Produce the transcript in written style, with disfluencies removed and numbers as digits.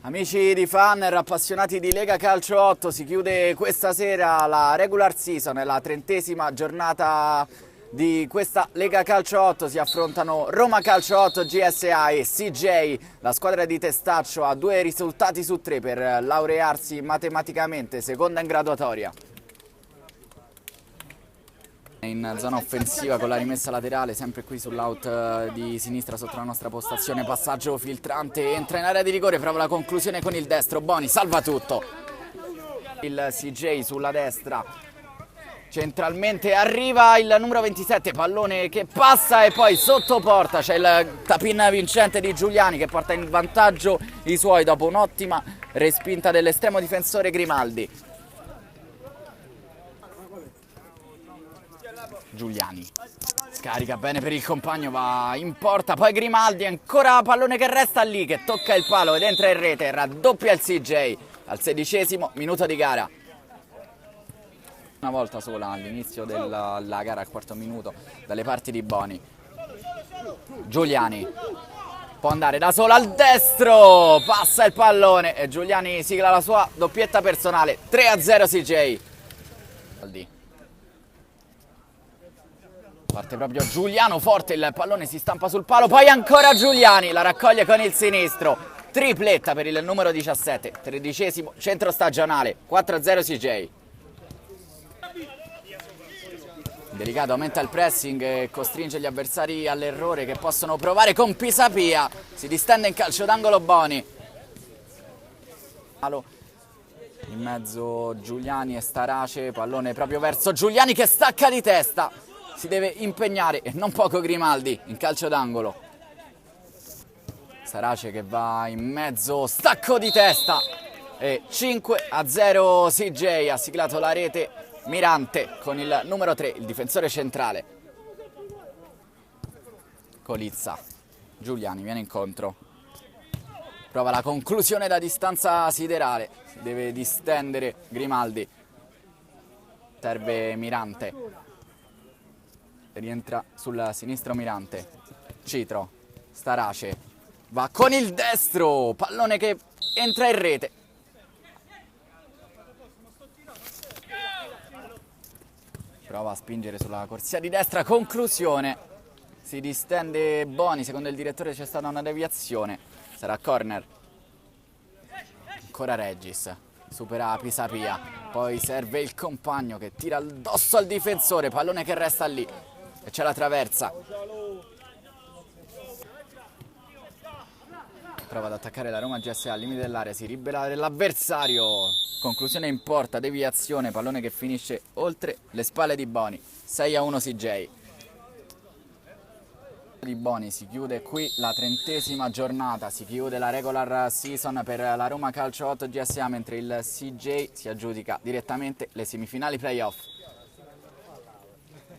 Amici di Fanner, appassionati di Lega Calcio 8, si chiude questa sera la regular season, è la 30ª giornata di questa Lega Calcio 8, si affrontano Roma Calcio 8, GSA e CJ, la squadra di Testaccio ha 2 risultati su 3 per laurearsi matematicamente, seconda in graduatoria. In zona offensiva con la rimessa laterale, sempre qui sull'out di sinistra sotto la nostra postazione, passaggio filtrante, entra in area di rigore, prova la conclusione con il destro, Boni salva tutto. Il CJ sulla destra, centralmente arriva il numero 27, pallone che passa e poi sotto porta c'è il tapin vincente di Giuliani che porta in vantaggio i suoi dopo un'ottima respinta dell'estremo difensore Grimaldi. Giuliani scarica bene per il compagno, va in porta, poi Grimaldi, ancora pallone che resta lì, che tocca il palo ed entra in rete, raddoppia il CJ al 16° minuto di gara. Una volta sola all'inizio della gara, al 4° minuto, dalle parti di Boni. Giuliani può andare da solo al destro, passa il pallone e Giuliani sigla la sua doppietta personale, 3-0 CJ. Parte proprio Giuliano, forte il pallone, si stampa sul palo, poi ancora Giuliani, la raccoglie con il sinistro, tripletta per il numero 17, 13° centro stagionale, 4-0 CJ. Delicato, aumenta il pressing e costringe gli avversari all'errore che possono provare con Pisapia, si distende in calcio d'angolo Boni. In mezzo Giuliani e Starace, pallone proprio verso Giuliani che stacca di testa. Si deve impegnare e non poco Grimaldi in calcio d'angolo. Starace che va in mezzo, stacco di testa e 5-0 CJ, ha siglato la rete Mirante con il numero 3, il difensore centrale. Colizza, Giuliani viene incontro, prova la conclusione da distanza siderale, si deve distendere Grimaldi, serve Mirante. Rientra sul sinistro Mirante, Citro, Starace, va con il destro, pallone che entra in rete. Prova a spingere sulla corsia di destra, conclusione, si distende Boni, secondo il direttore c'è stata una deviazione, sarà corner. Ancora Regis, supera Pisapia, poi serve il compagno che tira addosso al difensore, pallone che resta lì. E c'è la traversa, prova ad attaccare la Roma GSA al limite dell'area, si ribella dell'avversario, conclusione in porta, deviazione, pallone che finisce oltre le spalle di Boni, 6-1 CJ. Di Boni si chiude qui la 30ª giornata, si chiude la regular season per la Roma Calcio 8 GSA, mentre il CJ si aggiudica direttamente le semifinali playoff.